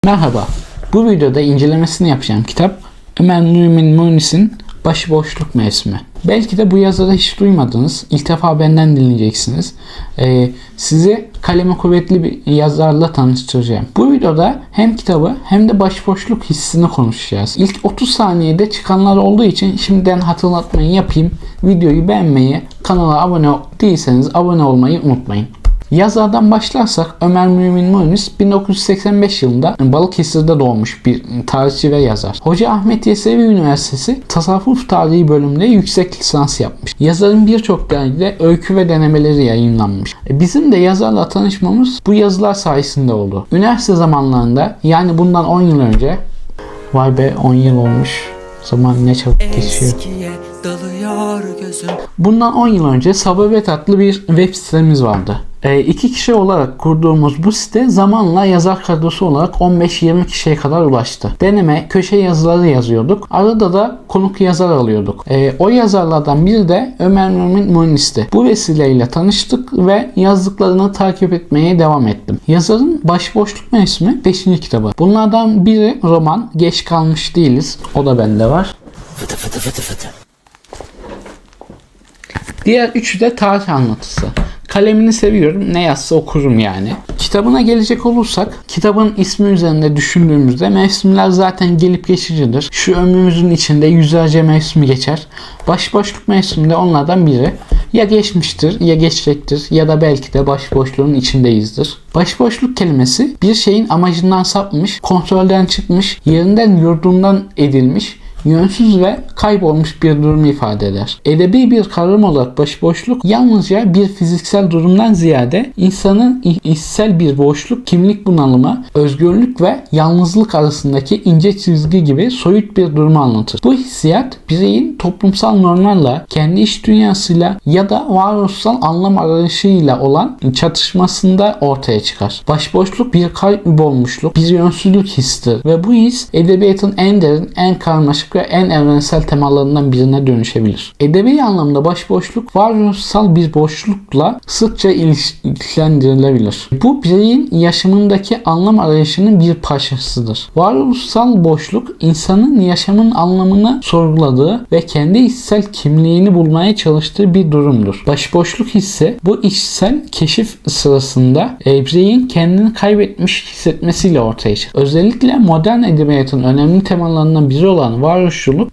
Merhaba, bu videoda incelemesini yapacağım kitap Ömer Mümin Munis'in Başıboşluk Mevsimi. Belki de bu yazarı hiç duymadınız, ilk defa benden dinleyeceksiniz. Sizi kaleme kuvvetli bir yazarla tanıştıracağım. Bu videoda hem kitabı hem de başıboşluk hissini konuşacağız. İlk 30 saniyede çıkanlar olduğu için şimdiden hatırlatmayı yapayım. Videoyu beğenmeyi, kanala abone değilseniz abone olmayı unutmayın. Yazardan başlarsak Ömer Mümin Munis 1985 yılında Balıkesir'de doğmuş bir tarihçi ve yazar. Hoca Ahmet Yesevi Üniversitesi Tasavvuf Tarihi bölümünde yüksek lisans yapmış. Yazarın birçok dergide öykü ve denemeleri yayınlanmış. Bizim de yazarla tanışmamız bu yazılar sayesinde oldu. Üniversite zamanlarında, yani bundan 10 yıl önce, vay be 10 yıl olmuş. Zaman ne çabuk geçiyor. Bundan 10 yıl önce Sababet adlı bir web sitemiz vardı. 2 kişi olarak kurduğumuz bu site zamanla yazar kadrosu olarak 15-20 kişiye kadar ulaştı. Deneme, köşe yazıları yazıyorduk. Arada da konuk yazar alıyorduk. O yazarlardan biri de Ömer Mümin Munis'ti. Bu vesileyle tanıştık ve yazdıklarını takip etmeye devam ettim. Yazarın Başıboşluk Mevsimi 5. kitabı. Bunlardan biri roman Geç Kalmış Değiliz. O da bende var. Fıtı fıtı fıtı fıtı. Diğer üçü de tarih anlatısı. Kalemini seviyorum, ne yazsa okurum yani. Kitabına gelecek olursak, kitabın ismi üzerinde düşündüğümüzde mevsimler zaten gelip geçicidir. Şu ömrümüzün içinde yüzlerce mevsimi geçer. Başıboşluk mevsimi de onlardan biri. Ya geçmiştir, ya geçecektir, ya da belki de başıboşluğun içindeyizdir. Başıboşluk kelimesi bir şeyin amacından sapmış, kontrolden çıkmış, yerinden yurdundan edilmiş, yönsüz ve kaybolmuş bir durumu ifade eder. Edebi bir kavram olarak başıboşluk yalnızca bir fiziksel durumdan ziyade insanın içsel bir boşluk, kimlik bunalımı, özgürlük ve yalnızlık arasındaki ince çizgi gibi soyut bir durumu anlatır. Bu hissiyat bireyin toplumsal normlarla, kendi iç dünyasıyla ya da varoluşsal anlam arayışıyla olan çatışmasında ortaya çıkar. Başıboşluk bir kaybolmuşluk, bir yönsüzlük hissidir ve bu his edebiyatın en derin, en karmaşık ve en evrensel temalarından birine dönüşebilir. Edebi anlamda başıboşluk varoluşsal bir boşlukla sıkça ilişkilendirilebilir. Bu bireyin yaşamındaki anlam arayışının bir parçasıdır. Varoluşsal boşluk insanın yaşamın anlamını sorguladığı ve kendi içsel kimliğini bulmaya çalıştığı bir durumdur. Başıboşluk hissi bu içsel keşif sırasında bireyin kendini kaybetmiş hissetmesiyle ortaya çıkar. Özellikle modern edebiyatın önemli temalarından biri olan varoluşçuluk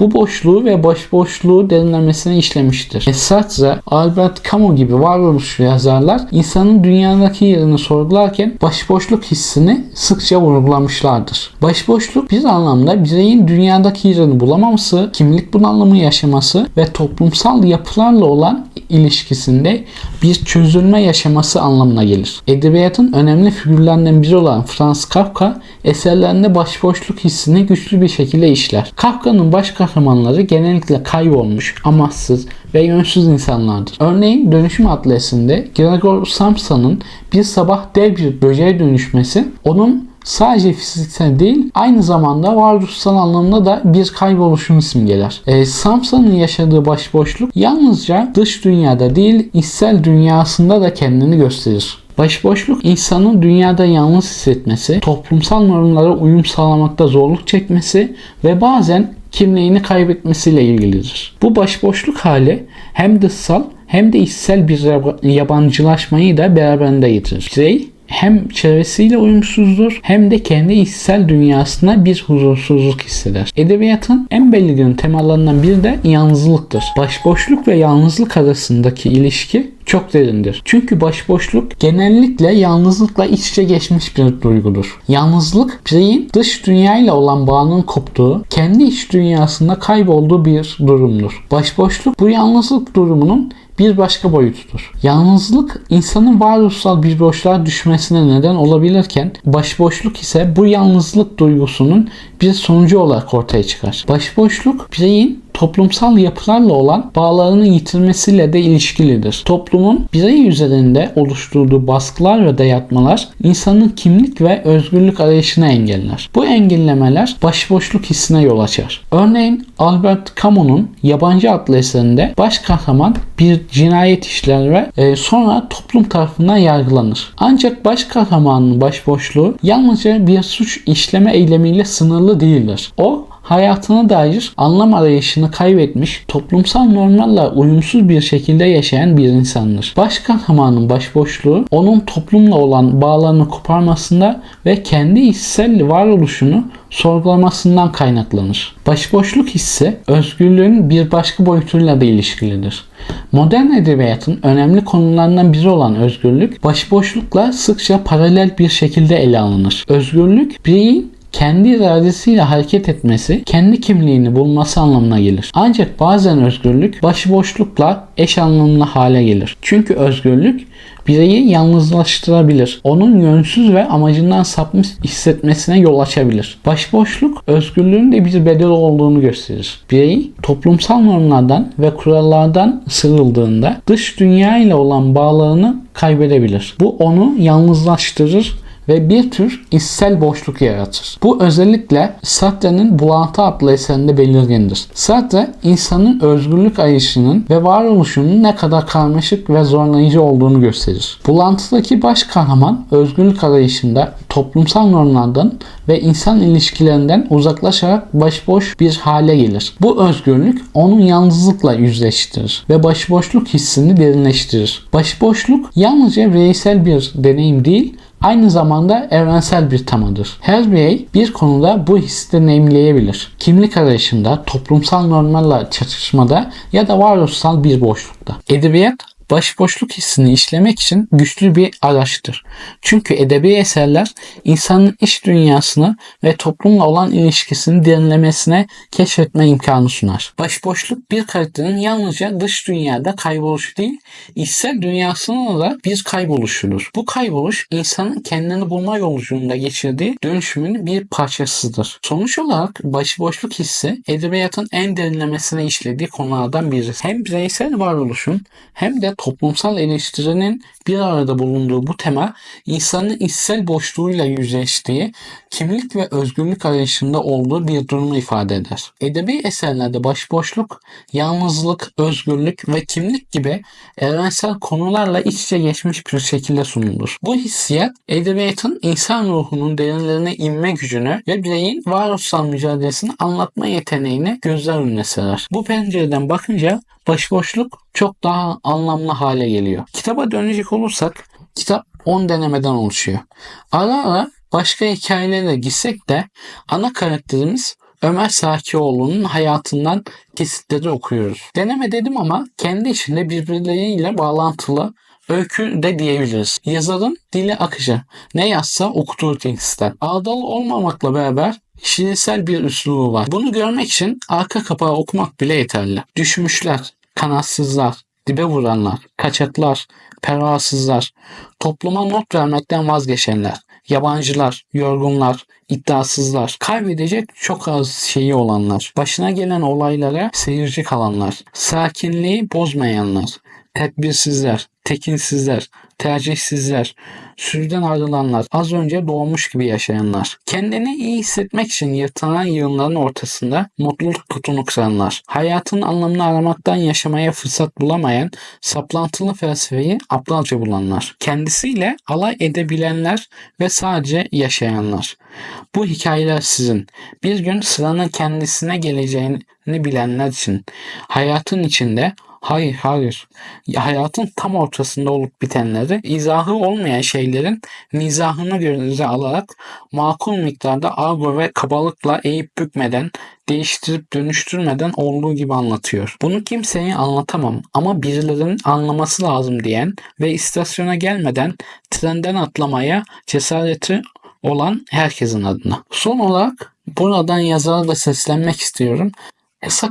bu boşluğu ve başıboşluğu derinlemesine işlemiştir. Sartre, Albert Camus gibi varoluşçu yazarlar insanın dünyadaki yerini sorgularken başıboşluk hissini sıkça vurgulamışlardır. Başıboşluk bir anlamda bireyin dünyadaki yerini bulamaması, kimlik bunalımı yaşaması ve toplumsal yapılarla olan ilişkisinde bir çözülme yaşaması anlamına gelir. Edebiyatın önemli figürlerinden biri olan Franz Kafka eserlerinde başıboşluk hissini güçlü bir şekilde işler. Kafka'nın baş kahramanları genellikle kaybolmuş, amaçsız ve yönsüz insanlardır. Örneğin Dönüşüm adlı eserinde Gregor Samsa'nın bir sabah dev bir böceğe dönüşmesi onun sadece fiziksel değil, aynı zamanda varoluşsal anlamda da bir kayboluşun simgeler. Samsa'nın yaşadığı başıboşluk yalnızca dış dünyada değil, içsel dünyasında da kendini gösterir. Başıboşluk insanın dünyada yalnız hissetmesi, toplumsal normlara uyum sağlamakta zorluk çekmesi ve bazen kimliğini kaybetmesiyle ilgilidir. Bu başıboşluk hali hem dışsal hem de içsel bir yabancılaşmayı da beraberinde getirir. Birey hem çevresiyle uyumsuzdur hem de kendi içsel dünyasına bir huzursuzluk hisseder. Edebiyatın en belirgin temalarından biri de yalnızlıktır. Başıboşluk ve yalnızlık arasındaki ilişki çok derindir. Çünkü başıboşluk genellikle yalnızlıkla iç içe geçmiş bir duygudur. Yalnızlık bireyin dış dünyayla olan bağının koptuğu, kendi iç dünyasında kaybolduğu bir durumdur. Başıboşluk bu yalnızlık durumunun bir başka boyutudur. Yalnızlık insanın varoluşsal bir boşluğa düşmesine neden olabilirken başıboşluk ise bu yalnızlık duygusunun bir sonucu olarak ortaya çıkar. Başıboşluk bireyin toplumsal yapılarla olan bağlarını yitirmesiyle de ilişkilidir. Toplumun birey üzerinde oluşturduğu baskılar ve dayatmalar insanın kimlik ve özgürlük arayışını engeller. Bu engellemeler başıboşluk hissine yol açar. Örneğin Albert Camus'un Yabancı adlı eserinde baş kahraman bir cinayet işler ve sonra toplum tarafından yargılanır. Ancak baş kahramanın başboşluğu yalnızca bir suç işleme eylemiyle sınırlı değildir. O, hayatına dair anlam arayışını kaybetmiş, toplumsal normlarla uyumsuz bir şekilde yaşayan bir insandır. Baş kahramanın başboşluğu onun toplumla olan bağlarını koparmasında ve kendi içsel varoluşunu sorgulamasından kaynaklanır. Başboşluk hissi özgürlüğün bir başka boyutuyla da ilişkilidir. Modern edebiyatın önemli konularından biri olan özgürlük, başboşlukla sıkça paralel bir şekilde ele alınır. Özgürlük, bireyin kendi iradesiyle hareket etmesi, kendi kimliğini bulması anlamına gelir. Ancak bazen özgürlük başıboşlukla eş anlamlı hale gelir. Çünkü özgürlük bireyi yalnızlaştırabilir. Onun yönsüz ve amacından sapmış hissetmesine yol açabilir. Başıboşluk özgürlüğün de bir bedeli olduğunu gösterir. Birey toplumsal normlardan ve kurallardan sıyrıldığında dış dünya ile olan bağlarını kaybedebilir. Bu onu yalnızlaştırır ve bir tür içsel boşluk yaratır. Bu özellikle Sartre'nin Bulantı adlı eserinde belirgindir. Sartre, insanın özgürlük arayışının ve varoluşunun ne kadar karmaşık ve zorlayıcı olduğunu gösterir. Bulantı'daki baş kahraman özgürlük arayışında toplumsal normlardan ve insan ilişkilerinden uzaklaşarak başıboş bir hale gelir. Bu özgürlük onun yalnızlıkla yüzleştirir ve başıboşluk hissini derinleştirir. Başıboşluk yalnızca bireysel bir deneyim değil, aynı zamanda evrensel bir temadır. Her birey bir konuda bu hissi deneyimleyebilir. Kimlik arayışında, toplumsal normlarla çatışmada ya da varoluşsal bir boşlukta. Edebiyat, başıboşluk hissini işlemek için güçlü bir araçtır. Çünkü edebi eserler insanın iç dünyasını ve toplumla olan ilişkisini derinlemesine keşfetme imkanı sunar. Başıboşluk bir karakterin yalnızca dış dünyada kayboluşu değil, içsel dünyasının da bir kayboluşudur. Bu kayboluş insanın kendini bulma yolculuğunda geçirdiği dönüşümün bir parçasıdır. Sonuç olarak başıboşluk hissi edebiyatın en derinlemesine işlediği konulardan birisi. Hem bireysel varoluşun hem de toplumsal eleştirinin bir arada bulunduğu bu tema insanın içsel boşluğuyla yüzleştiği, kimlik ve özgürlük arayışında olduğu bir durumu ifade eder. Edebi eserlerde başıboşluk, yalnızlık, özgürlük ve kimlik gibi evrensel konularla iç içe geçmiş bir şekilde sunulur. Bu hissiyat edebiyatın insan ruhunun derinlerine inme gücünü ve bireyin varoluşsal mücadelesini anlatma yeteneğini gözler önüne serer. Bu pencereden bakınca başıboşluk çok daha anlamlı hale geliyor. Kitaba dönecek olursak, kitap 10 denemeden oluşuyor. Ara ara başka hikayelere gitsek de ana karakterimiz Ömer Sakioğlu'nun hayatından kesitleri okuyoruz. Deneme dedim ama kendi içinde birbirleriyle bağlantılı öykü de diyebiliriz. Yazarın dili akıcı. Ne yazsa okuturken ister. Ağdalı olmamakla beraber şiirsel bir üslubu var. Bunu görmek için arka kapağı okumak bile yeterli. Düşmüşler, kanatsızlar, dibe vuranlar, kaçaklar, pervasızlar, topluma not vermekten vazgeçenler, yabancılar, yorgunlar, iddiasızlar, kaybedecek çok az şeyi olanlar, başına gelen olaylara seyirci kalanlar, sakinliği bozmayanlar, tedbirsizler, tekinsizler, tercihsizler, sürüden ayrılanlar, az önce doğmuş gibi yaşayanlar, kendini iyi hissetmek için yırtılan yığınların ortasında mutluluk tutunuk saranlar, hayatın anlamını aramaktan yaşamaya fırsat bulamayan, saplantılı felsefeyi aptalca bulanlar, kendisiyle alay edebilenler ve sadece yaşayanlar. Bu hikayeler sizin. Bir gün sıranın kendisine geleceğini bilenler için. Hayatın içinde hayır. Hayatın tam ortasında olup bitenleri, izahı olmayan şeylerin mizahını göze alarak makul miktarda argo ve kabalıkla eğip bükmeden, değiştirip dönüştürmeden olduğu gibi anlatıyor. Bunu kimseye anlatamam ama birilerinin anlaması lazım diyen ve istasyona gelmeden trenden atlamaya cesareti olan herkesin adına. Son olarak buradan yazara da seslenmek istiyorum.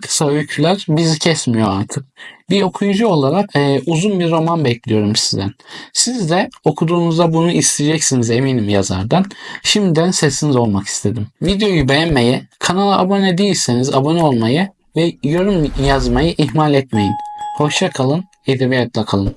Kısa öyküler bizi kesmiyor artık. Bir okuyucu olarak uzun bir roman bekliyorum sizden. Siz de okuduğunuzda bunu isteyeceksiniz eminim yazardan. Şimdiden sesiniz olmak istedim. Videoyu beğenmeyi, kanala abone değilseniz abone olmayı ve yorum yazmayı ihmal etmeyin. Hoşça kalın, edebiyatla kalın.